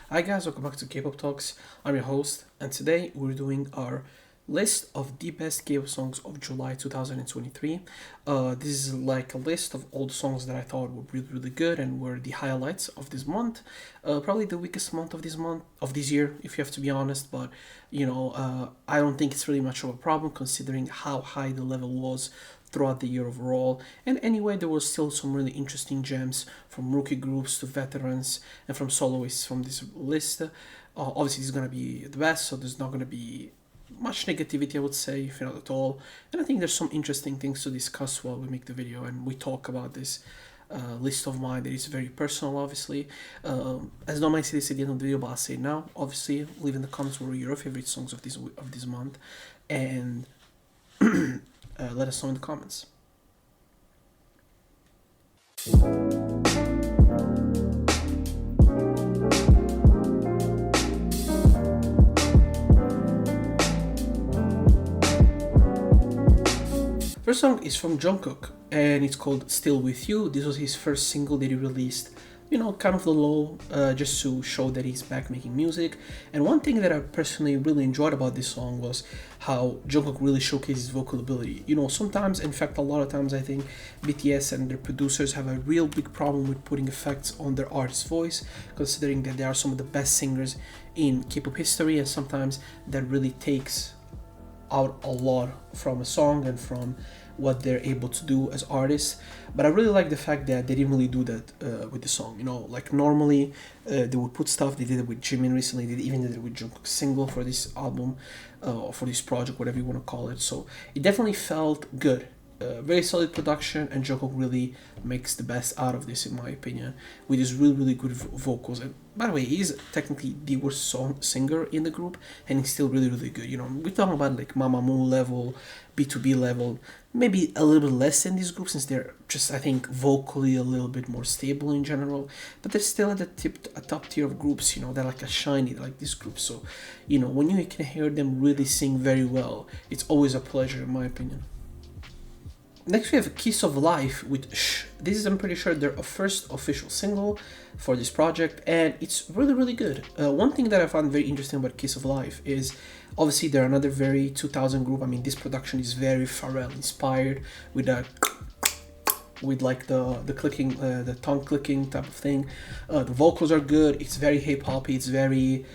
Hi guys, welcome back to K-pop Talks. I'm your host, and today we're doing our list of the best K-pop songs of July 2023. This is like a list of all the songs that I thought were really good and were the highlights of this month. Probably the weakest month of this year, if you have to be honest. But I don't think it's really much of a problem considering how high the level was throughout the year overall. And anyway, there were still some really interesting gems from rookie groups to veterans and from soloists from this list. Obviously, this is going to be the best, so there's not going to be much negativity, I would say, if not at all. And I think there's some interesting things to discuss while we make the video and we talk about this list of mine that is very personal, obviously. As normally I say this at the end of the video, but I'll say it now. Obviously, leave in the comments what are your favorite songs of this month, and let us know in the comments. First song is from Jungkook and it's called Still With You. This was his first single that he released, kind of the low, just to show that he's back making music. And one thing that I personally really enjoyed about this song was how Jungkook really showcased his vocal ability. Sometimes, in fact, a lot of times I think BTS and their producers have a real big problem with putting effects on their artist's voice, considering that they are some of the best singers in K-pop history, and sometimes that really takes out a lot from a song and from what they're able to do as artists. But I really like the fact that they didn't really do that with the song. Like normally they would put stuff. They did it with Jimin recently. They even did it with Jungkook's single for this album or for this project, whatever you want to call it. So it definitely felt good. Very solid production, and Jungkook really makes the best out of this, in my opinion, with his really good vocals. And by the way, he's technically the worst singer in the group, and he's still really good. We're talking about like Mamamoo level, B2B level, maybe a little bit less in this group since they're just, I think, vocally a little bit more stable in general. But they're still at the top tier of groups. They're like a shiny like this group. So, when you can hear them really sing very well, it's always a pleasure, in my opinion. Next we have Kiss of Life with Shh. This is, I'm pretty sure, their first official single for this project, and it's really good. One thing that I found very interesting about Kiss of Life is obviously they're another very 2000 group. I mean, this production is very Pharrell inspired with that, with like the clicking, the tongue clicking type of thing. The vocals are good. It's very hip hoppy. It's very,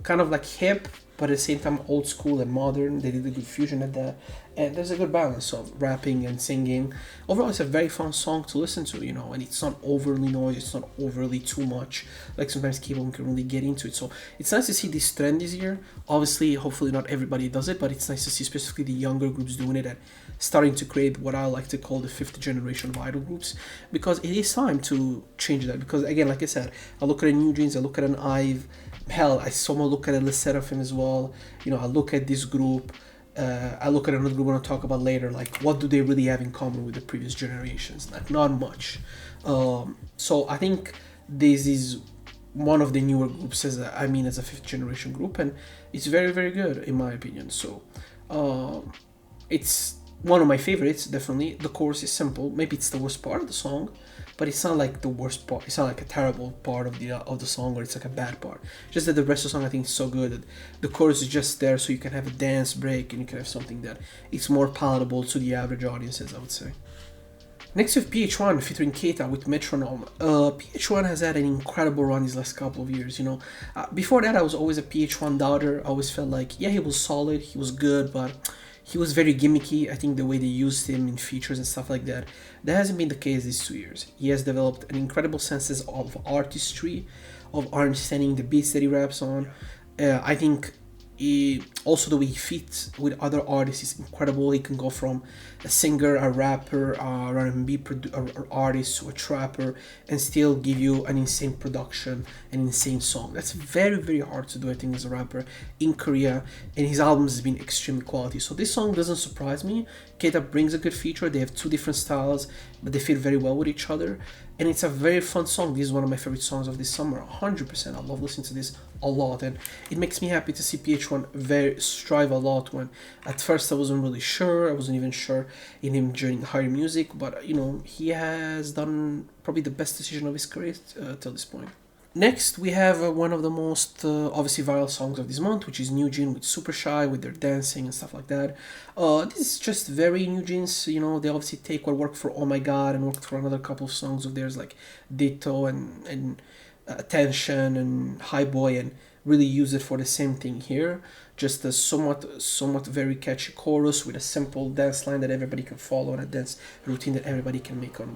kind of like hip, but at the same time old school and modern. They did a good fusion at that, and there's a good balance of rapping and singing. Overall, it's a very fun song to listen to, and it's not overly noisy, it's not overly too much like sometimes K-pop can really get into it. So it's nice to see this trend this year. Obviously, hopefully not everybody does it, but it's nice to see specifically the younger groups doing it and starting to create what I like to call the fifth generation of idol groups, because it is time to change that. Because again, like I said, I look at a New Jeans, I look at an IVE, hell, I somehow look at a Le Sserafim as well. I look at this group. I look at another group we're gonna talk about later. Like, what do they really have in common with the previous generations? Like, not much. So I think this is one of the newer groups, as a fifth generation group, and it's very good in my opinion. So it's one of my favorites, definitely. The chorus is simple. Maybe it's the worst part of the song, but it's not like the worst part. It's not like a terrible part of the song, or it's like a bad part. Just that the rest of the song, I think, is so good that the chorus is just there, so you can have a dance break and you can have something that is more palatable to the average audiences, I would say. Next we have PH1 featuring Keita with Metronome. PH1 has had an incredible run these last couple of years, Before that, I was always a PH1 doubter. I always felt like, yeah, he was solid, he was good, but he was very gimmicky. I think the way they used him in features and stuff like that, that hasn't been the case these 2 years. He has developed an incredible sense of artistry, of understanding the beats that he raps on. I think also the way he fits with other artists is incredible. He can go from a singer, a rapper, an R&B artist to a trapper, and still give you an insane production, an insane song. That's very hard to do, I think, as a rapper in Korea, and his albums has been extremely quality. So this song doesn't surprise me. Keita brings a good feature. They have two different styles, but they fit very well with each other, and it's a very fun song. This is one of my favorite songs of this summer, 100%. I love listening to this a lot, and it makes me happy to see PH1 strive a lot. When at first I wasn't really sure, I wasn't even sure in him joining higher music, but he has done probably the best decision of his career till this point. Next, we have one of the most obviously viral songs of this month, which is New Jeans with Super Shy, with their dancing and stuff like that. This is just very New Jeans, you know, they obviously take what worked for Oh My God and worked for another couple of songs of theirs like Ditto and Attention and High Boy, and really use it for the same thing here. Just a somewhat very catchy chorus with a simple dance line that everybody can follow, and a dance routine that everybody can make on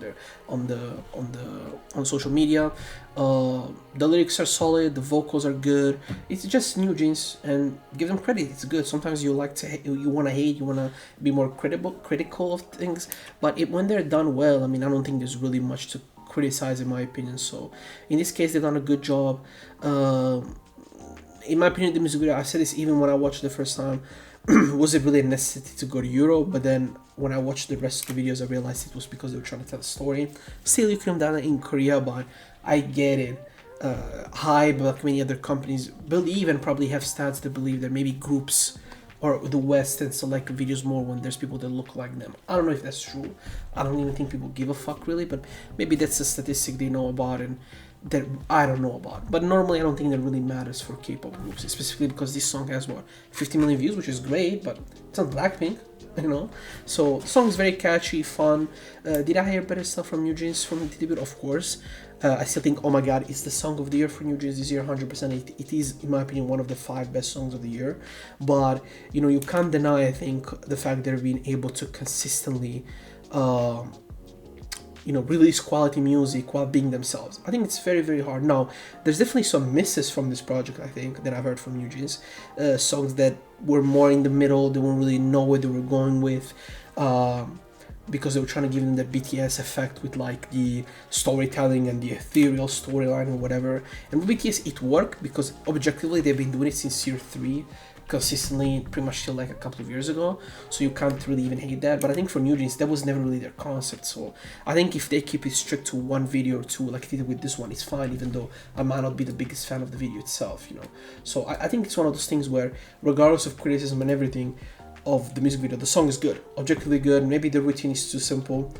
social media. The lyrics are solid, the vocals are good. It's just New Jeans, and give them credit. It's good. Sometimes you like to you want to hate, you want to be more critical of things, but when they're done well, I mean, I don't think there's really much to criticize in my opinion. So in this case, they've done a good job. In my opinion, the music video, I said this even when I watched it the first time, was it really a necessity to go to Europe? But then when I watched the rest of the videos, I realized it was because they were trying to tell a story. Still, you could have done it in Korea, but I get it. Hybe, like many other companies, believe and probably have stats that believe that maybe groups or the West tends to like videos more when there's people that look like them. I don't know if that's true. I don't even think people give a fuck really, but maybe that's a statistic they know about and that I don't know about. But normally I don't think that really matters for K-pop groups, specifically because this song has what, 50 million views, which is great, but it's not Blackpink, you know. So the song is very catchy, fun. Did I hear better stuff from New Jeans from the debut? Of course. I still think Oh My God is the song of the year for New Jeans this year, 100%. It is, in my opinion, one of the 5 best songs of the year. But, you know, you can't deny, I think, the fact they're being able to consistently release quality music while being themselves. I think it's very, very hard. Now, there's definitely some misses from this project, I think, that I've heard from New Jeans. Songs that were more in the middle, they didn't really know where they were going with, because they were trying to give them the BTS effect with like the storytelling and the ethereal storyline or whatever. And with BTS, it worked because objectively they've been doing it since year 3. Consistently, pretty much till like a couple of years ago, so you can't really even hate that. But I think for New Jeans, that was never really their concept. So I think if they keep it strict to one video or two, like they did with this one, it's fine. Even though I might not be the biggest fan of the video itself, you know. So I think it's one of those things where, regardless of criticism and everything of the music video, the song is good, objectively good. Maybe the routine is too simple,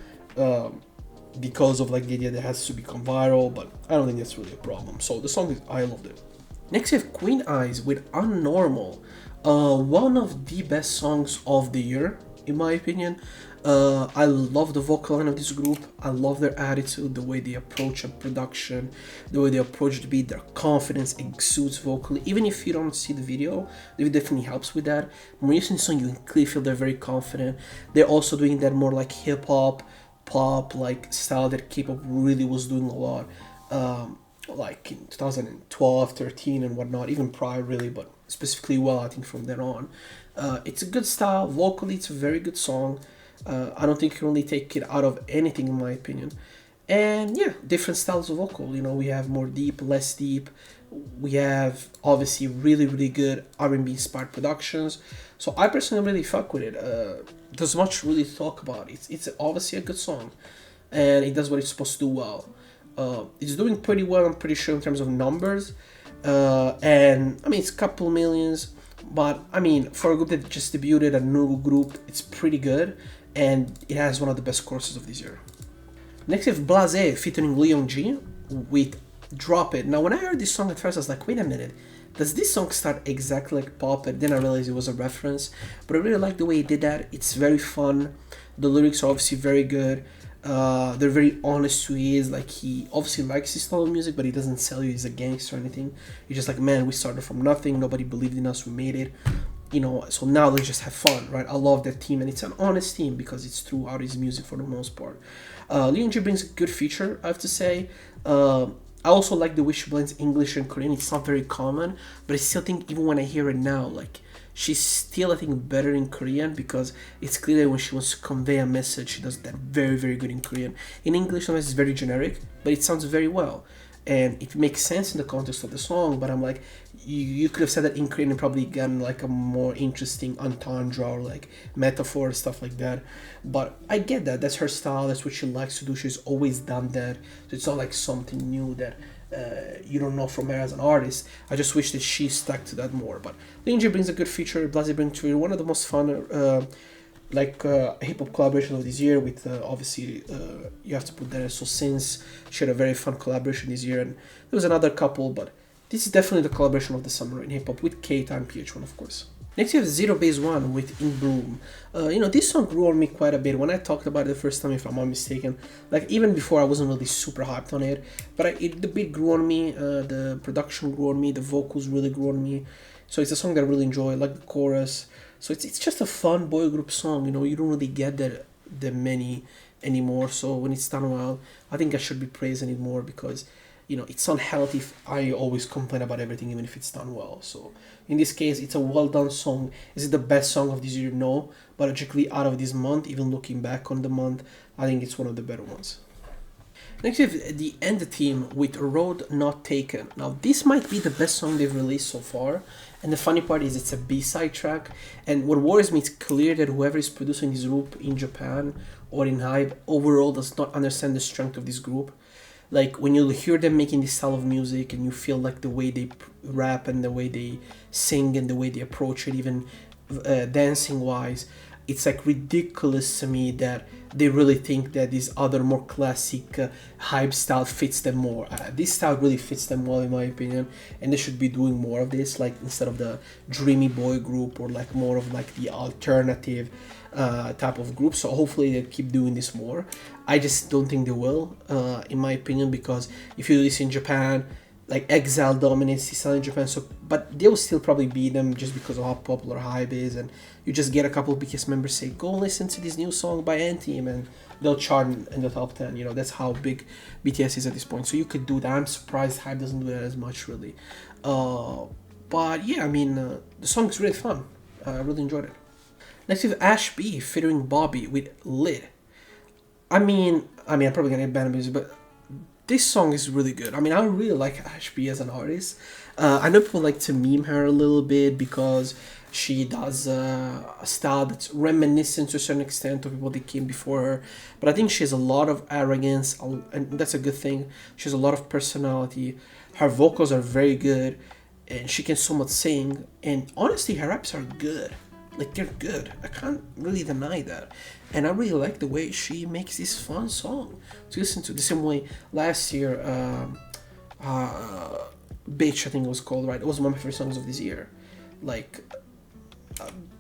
because of like the idea that it has to become viral, but I don't think that's really a problem. So the song is, I loved it. Next, we have Queen Eyes with Unnormal, one of the best songs of the year, in my opinion. I love the vocal line of this group. I love their attitude, the way they approach a production, the way they approach the beat, their confidence exudes vocally. Even if you don't see the video definitely helps with that. When you listen to the song, you can clearly feel they're very confident. They're also doing that more like hip-hop, pop, like style that Kpop really was doing a lot. Like in 2012, 13 and whatnot, even prior really, but specifically I think from then on. It's a good style, vocally it's a very good song. I don't think you can really take it out of anything in my opinion. And yeah, different styles of vocal, you know, we have more deep, less deep. We have obviously really, really good R&B inspired productions. So I personally really fuck with it. There's much really to talk about. It's obviously a good song and it does what it's supposed to do well. It's doing pretty well, I'm pretty sure, in terms of numbers. And I mean, it's a couple millions, but I mean, for a group that just debuted, a new group, it's pretty good. And it has one of the best choruses of this year. Next, we have Blasé featuring Leon G with Drop It. Now, when I heard this song at first, I was like, wait a minute, does this song start exactly like Pop? And then I realized it was a reference. But I really like the way he did that. It's very fun. The lyrics are obviously very good. They're very honest who he is. Like, he obviously likes his style of music, but he doesn't sell you he's a gangster or anything. He's just like, man, we started from nothing. Nobody believed in us. We made it. You know, so now let's just have fun, right? I love that team, and it's an honest team because it's throughout his music for the most part. Leon G brings a good feature, I have to say. I also like the way she blends English and Korean. It's not very common, but I still think even when I hear it now, like, she's still, I think, better in Korean because it's clear that when she wants to convey a message, she does that very, very good in Korean. In English, sometimes it's very generic, but it sounds very well. And it makes sense in the context of the song, but I'm like, you could have said that in Korean and probably gotten like a more interesting entendre or like metaphor, stuff like that. But I get that. That's her style. That's what she likes to do. She's always done that. So it's not like something new that you don't know from her as an artist. I just wish that she stuck to that more. But Leon G brings a good feature. Blasé brings one of the most fun like hip hop collaboration of this year with obviously you have to put that. So since she had a very fun collaboration this year, and there was another couple, but this is definitely the collaboration of the summer in hip hop with Keita and PH1, of course. Next, you have Zero Base One with In Bloom. This song grew on me quite a bit when I talked about it the first time, if I'm not mistaken. Like, even before, I wasn't really super hyped on it, but the beat grew on me, the production grew on me, the vocals really grew on me. So it's a song that I really enjoy, I like the chorus. So it's just a fun boy group song, you don't really get that many anymore. So when it's done well, I think I should be praising it more because it's unhealthy if I always complain about everything, even if it's done well. So in this case, it's a well done song. Is it the best song of this year? No, but logically out of this month, even looking back on the month, I think it's one of the better ones. Next, we have the End Team with Road Not Taken. Now, this might be the best song they've released so far. And the funny part is it's a B-side track. And what worries me, it's clear that whoever is producing this group in Japan or in Hype overall does not understand the strength of this group. Like, when you hear them making this style of music and you feel like the way they rap and the way they sing and the way they approach it, even dancing-wise, it's like ridiculous to me that they really think that this other more classic hype style fits them more. This style really fits them well, in my opinion, and they should be doing more of this, like instead of the dreamy boy group or like more of like the alternative type of group. So hopefully they keep doing this more. I just don't think they will, in my opinion, because if you do this in Japan, like Exile dominates this style in Japan, but they will still probably beat them just because of how popular Hype is, and you just get a couple of BTS members say, go listen to this new song by N-Team, and they'll chart in the top 10. That's how big BTS is at this point. So you could do that. I'm surprised Hype doesn't do that as much, really. But yeah, the song is really fun. I really enjoyed it. Next we have Ashby featuring Bobby with Lid. I'm probably gonna ban music, but this song is really good. I really like Ashby as an artist. I know people like to meme her a little bit because she does a style that's reminiscent to a certain extent of people that came before her. But I think she has a lot of arrogance, and that's a good thing. She has a lot of personality. Her vocals are very good, and she can somewhat sing. And honestly, her raps are good. Like, they're good. I can't really deny that. And I really like the way she makes this fun song to listen to. The same way last year, Bitch, I think it was called, right? It was one of my favorite songs of this year.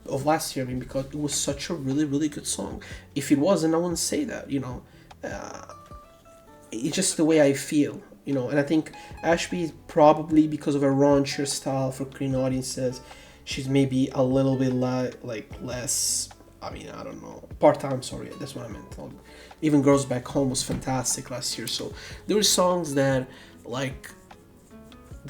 Of last year, because it was such a really, really good song. If it wasn't, I wouldn't say that, It's just the way I feel, And I think Ashby, probably because of her raunchier style for Korean audiences, she's maybe a little bit less, I don't know, part-time, sorry, that's what I meant. Even Girls Back Home was fantastic last year, so there were songs that,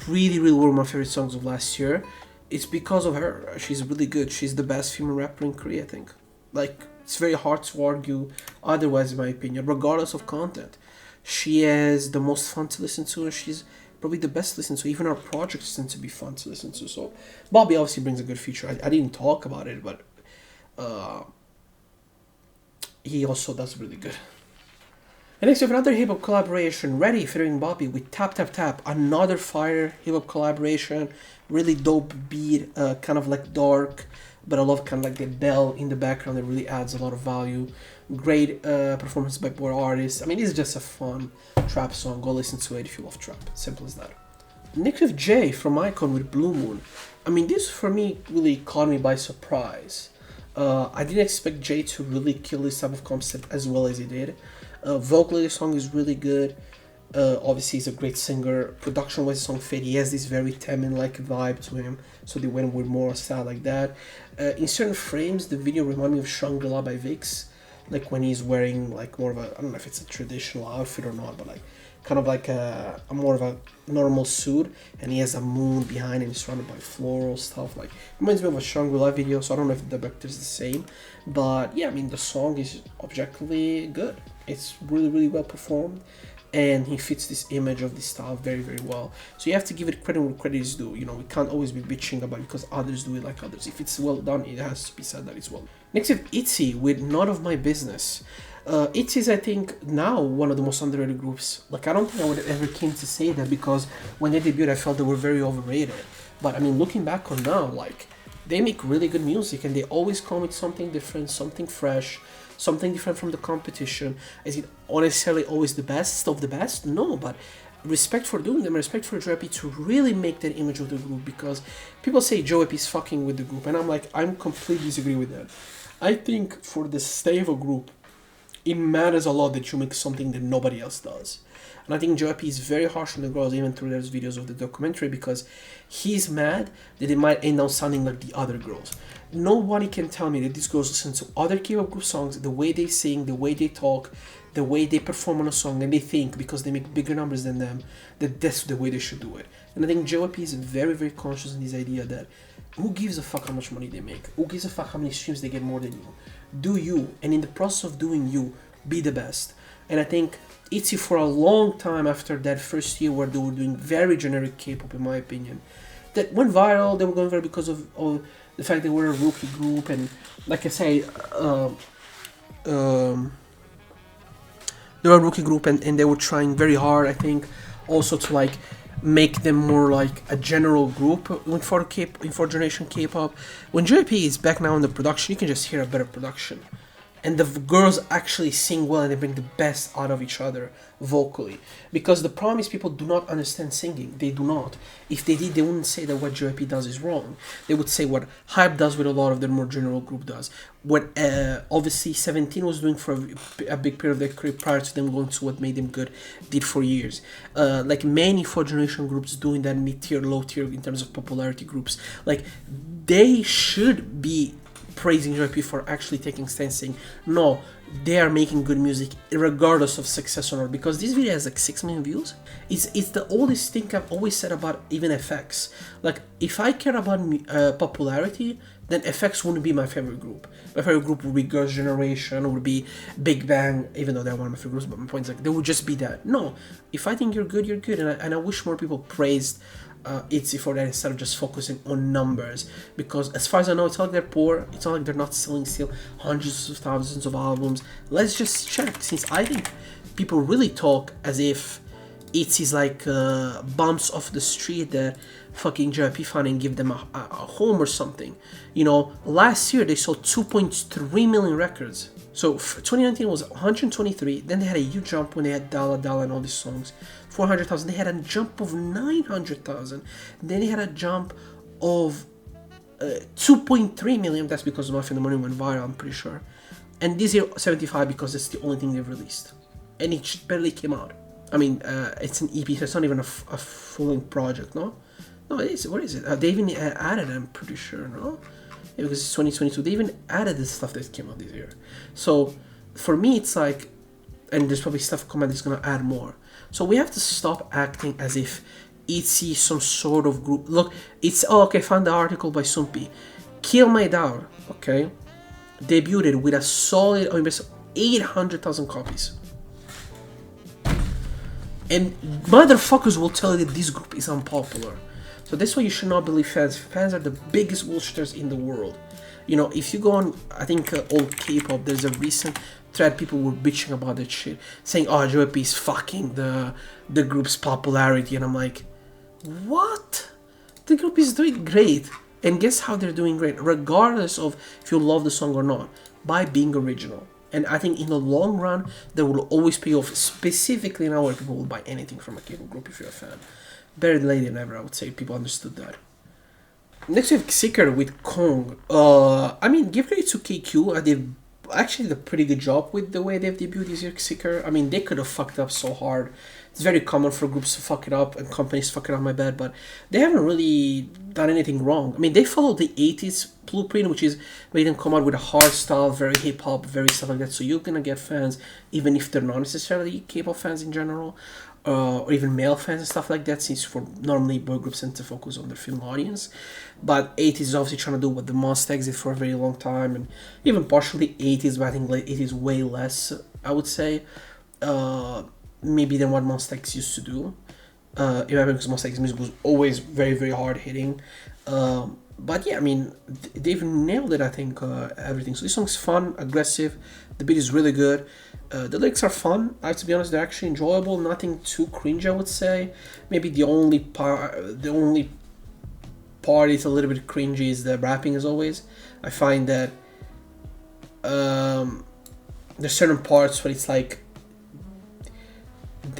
really, really were my favorite songs of last year. It's because of her. She's really good. She's the best female rapper in Korea, I think. It's very hard to argue otherwise, in my opinion, regardless of content. She has the most fun to listen to, and she's probably the best to listen to. Even our projects tend to be fun to listen to. So Bobby obviously brings a good feature. I didn't talk about it, but he also does really good. And next we have another hip-hop collaboration, Ready featuring Bobby with Tap Tap Tap. Another fire hip-hop collaboration, really dope beat, kind of like dark, but I love kind of like the bell in the background that really adds a lot of value. Great performance by both artists. This is just a fun trap song. Go listen to it if you love trap. Simple as that. Next we have Jay from Icon with Blue Moon. This for me really caught me by surprise. I didn't expect Jay to really kill this type of concept as well as he did. Vocally, the song is really good. Obviously, he's a great singer. Production-wise, the song fit. He has this very Temin-like vibe to him, so they went with more style like that. In certain frames, the video reminded me of Shangri-La by Vix, like when he's wearing more of a, I don't know if it's a traditional outfit or not, but kind of like a more of a normal suit, and he has a moon behind him surrounded by floral stuff. Reminds me of a Shangri-La video, so I don't know if the director is the same, but yeah, the song is objectively good. It's really, really well performed, and he fits this image of this style very, very well. So you have to give it credit where credit is due. We can't always be bitching about it because others do it like others. If it's well done, it has to be said that it's well. Next we have Itsy with None of My Business. Itsy is, I think, now one of the most underrated groups. I don't think I would have ever came to say that because when they debuted, I felt they were very overrated. But looking back on now, they make really good music, and they always come with something different, something fresh, something different from the competition. Is it necessarily always the best of the best? No, but respect for doing them, respect for Joe to really make that image of the group, because people say Joe is fucking with the group, and I'm like, I'm completely disagree with that. I think for the stay of a group, it matters a lot that you make something that nobody else does. And I think Joe is very harsh on the girls, even through those videos of the documentary, because he's mad that they might end up sounding like the other girls. Nobody can tell me that these girls listen to other K-pop group songs, the way they sing, the way they talk, the way they perform on a song, and they think, because they make bigger numbers than them, that that's the way they should do it. And I think JYP is very, very conscious in this idea that who gives a fuck how much money they make? Who gives a fuck how many streams they get more than you? Do you, and in the process of doing you, be the best. And I think Itsy, for a long time after that first year where they were doing very generic K-pop, in my opinion, that went viral. They were going viral because of the fact they were a rookie group, and like I say, they were a rookie group, and they were trying very hard, I think, also to like make them more like a general group for generation K-pop. When JYP is back now in the production, you can just hear a better production. And the girls actually sing well, and they bring the best out of each other vocally. Because the problem is people do not understand singing. They do not. If they did, they wouldn't say that what JYP does is wrong. They would say what HYBE does, with a lot of their more general group does. What obviously 17 was doing for a big period of their career prior to them going to what made them good, did for years. Like many 4th generation groups doing that mid-tier, low-tier in terms of popularity groups. Like they should be praising JYP for actually taking stance, saying no, they are making good music regardless of success or not, because this video has like 6 million views. It's the oldest thing I've always said about even FX. Like if I care about popularity, then FX wouldn't be my favorite group. My favorite group would be Girls' Generation, would be Big Bang, even though they're one of my favorite groups, but my point is like they would just be that. No, if I think you're good, you're good, and I wish more people praised Itsy for that instead of just focusing on numbers, because as far as I know, it's not like they're poor, it's not like they're not selling still hundreds of thousands of albums. Let's just check, since I think people really talk as if Itsy's like bumps off the street that fucking JYP fan and give them a home or something. You know, last year they sold 2.3 million records. So 2019 was 123, then they had a huge jump when they had Dala Dala and all these songs, 400,000, they had a jump of 900,000, then they had a jump of 2.3 million, that's because Mafia in the Morning went viral, I'm pretty sure, and this year 75 because it's the only thing they've released, and it barely came out. I mean, it's an EP, so it's not even a full-length project, no? No, it is, what is it? They even added, I'm pretty sure, no? Yeah, because it's 2022, they even added the stuff that came out this year. So, for me, it's like, and there's probably stuff coming that's gonna add more. So we have to stop acting as if Itsy is some sort of group. Look, it's, oh, okay, found the article by Sumpi. Kill My Down, okay, debuted with a solid 800,000 copies. And motherfuckers will tell you that this group is unpopular. So that's why you should not believe fans. Fans are the biggest bullshitters in the world. You know, if you go on, I think, old K-pop, there's a recent thread people were bitching about that shit, saying, oh, JYP is fucking the group's popularity. And I'm like, what? The group is doing great. And guess how they're doing great? Regardless of if you love the song or not, by being original. And I think in the long run, that will always pay off, specifically now where people will buy anything from a K-pop group if you're a fan. Better late than ever, I would say. People understood that. Next we have Seeker with Kong. I mean, give credit to KQ. They actually did a pretty good job with the way they've debuted this year, Seeker. I mean, they could have fucked up so hard. It's very common for groups to fuck it up and companies fuck it up, my bad, but they haven't really done anything wrong. I mean, they followed the 80s blueprint, which is made them come out with a hard style, very hip-hop, very stuff like that, so you're gonna get fans, even if they're not necessarily K-pop fans in general, or even male fans and stuff like that, since for normally boy groups tend to focus on their film audience. But 80s is obviously trying to do what the MUSTAX did for a very long time, and even partially 80s, but I think it is way less, I would say, maybe than what MUSTAX used to do. Because MUSTAX music was always very, very hard hitting. But yeah, I mean, they've nailed it, I think, everything. So this song's fun, aggressive, the beat is really good. The lyrics are fun, to be honest, they're actually enjoyable, nothing too cringe, I would say. Maybe the only part is a little bit cringy is the rapping as always. I find that there's certain parts where it's like,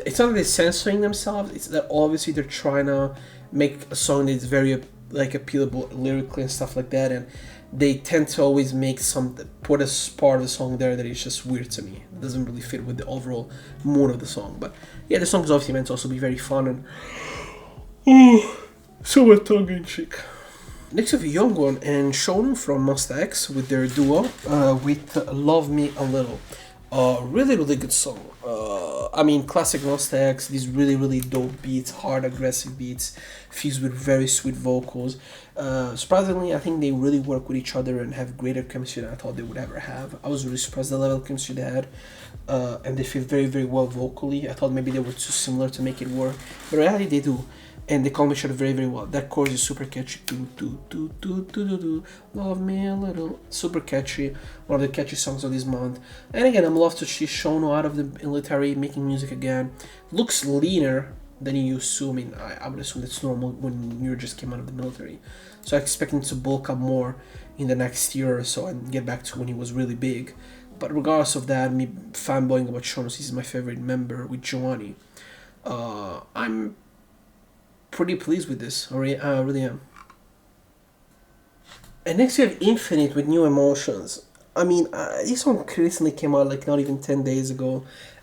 it's not that they're censoring themselves, it's that obviously they're trying to make a song that's very like appealable lyrically and stuff like that, and they tend to always make put a part of the song there that is just weird to me. It doesn't really fit with the overall mood of the song. But yeah, the song is obviously meant to also be very fun and somewhat tongue-in-cheek. Next we have Young One and Shonen from MUSTAX with their duo with Love Me A Little. Really, really good song. I mean, classic MUSTAX, these really, really dope beats, hard, aggressive beats, fused with very sweet vocals. Surprisingly, I think they really work with each other and have greater chemistry than I thought they would ever have. I was really surprised at the level of chemistry they had, and they feel very, very well vocally. I thought maybe they were too similar to make it work, but in reality they do. And they complement each other very, very well. That chorus is super catchy. Do, do, do, do, do, do, do. Love me a little. Super catchy. One of the catchy songs of this month. And again, I'm love to see Shono out of the military making music again. Looks leaner than he used to. I mean, I would assume that's normal when you just came out of the military. So I expect him to bulk up more in the next year or so and get back to when he was really big. But regardless of that, me fanboying about Shono, he's my favorite member with Giovanni. I'm pretty pleased with this. I really am. And next we have Infinite with New Emotions. I mean, this song recently came out like not even 10 days ago.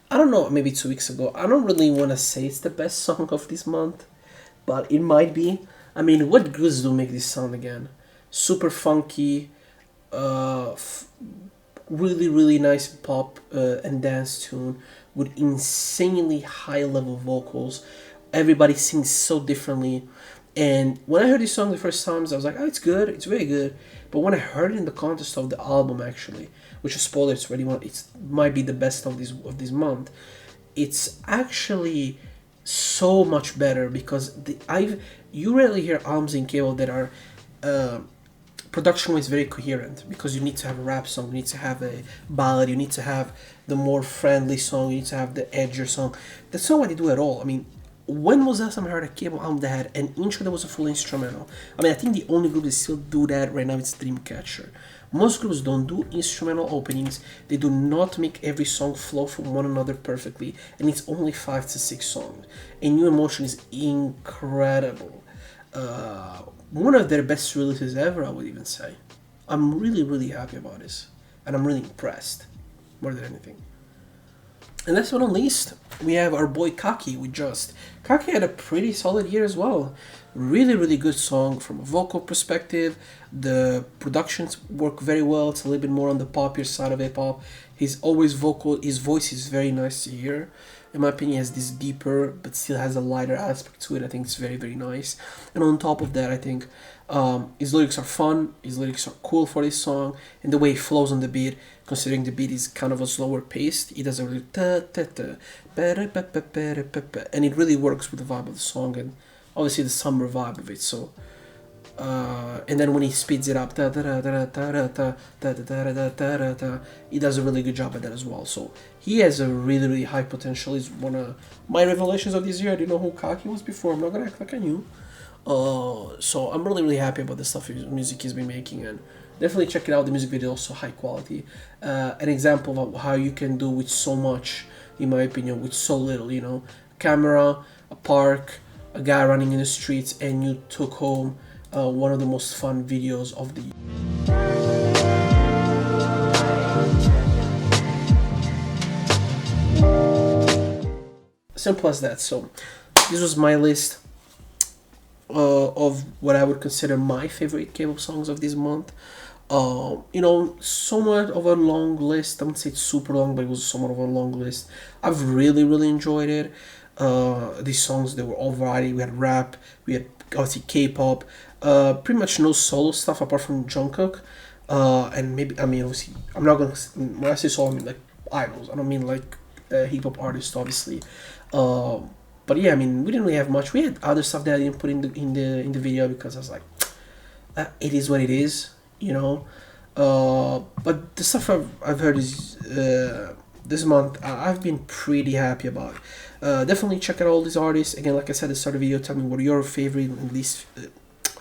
I don't know, maybe 2 weeks ago. I don't really want to say it's the best song of this month, but it might be. I mean, what goods do make this sound again? Super funky, really, really nice pop and dance tune with insanely high level vocals. Everybody sings so differently, and when I heard this song the first times, I was like, oh, it's good, it's very good. But when I heard it in the context of the album, actually, which is spoiler, it's already one, it might be the best of this month. It's actually so much better because you rarely hear albums in K-pop that are production-wise very coherent, because you need to have a rap song, you need to have a ballad, you need to have the more friendly song, you need to have the edgier song. That's not what they do at all. I mean, when was the last time I heard a K-pop album that had an intro that was a full instrumental? I mean, I think the only group that still do that right now is Dreamcatcher. Most groups don't do instrumental openings. They do not make every song flow from one another perfectly, and it's only 5 to 6 songs. And New Emotion is incredible. One of their best releases ever, I would even say. I'm really, really happy about this, and I'm really impressed, more than anything. And last but not least, we have our boy Kaki with Just. Kaki had a pretty solid year as well. Really, really good song from a vocal perspective. The productions work very well. It's a little bit more on the poppier side of hip-hop. He's always vocal. His voice is very nice to hear. In my opinion, he has this deeper, but still has a lighter aspect to it. I think it's very, very nice. And on top of that, I think his lyrics are fun. His lyrics are cool for this song. And the way he flows on the beat, considering the beat is kind of a slower paced, he does a really and it really works with the vibe of the song and obviously the summer vibe of it. So and then when he speeds it up, he does a really good job at that as well. So he has a really, really high potential. He's one of my revelations of this year. I didn't know who Kaki was before. I'm not gonna act like I knew. So I'm really, really happy about the stuff music he's been making, and definitely check it out. The music video is also high quality. An example of how you can do with so much, in my opinion, with so little. You know, camera, a park, a guy running in the streets, and you took home one of the most fun videos of the year. Simple as that. So this was my list of what I would consider my favorite K-pop songs of this month. You know, somewhat of a long list. I wouldn't say it's super long, but it was somewhat of a long list. I've really, really enjoyed it. These songs, they were all variety. We had rap, we had obviously K-pop, pretty much no solo stuff apart from Jungkook, and maybe, I mean, obviously, I'm not gonna, when I say solo, I mean like idols. I don't mean like hip-hop artists, obviously. But yeah, I mean, we didn't really have much. We had other stuff that I didn't put in the video because I was like, it is what it is, you know. But the stuff I've heard is this month, I've been pretty happy about. Definitely check out all these artists. Again, like I said at the start of the video, tell me what your favorite and least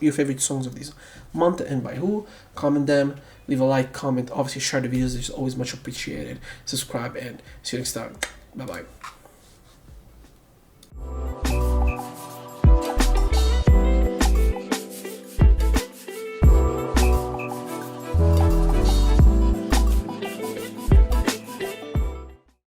your favorite songs of this month and by who. Comment them, leave a like, comment, obviously share the videos, it's always much appreciated. Subscribe, and see you next time. Bye bye.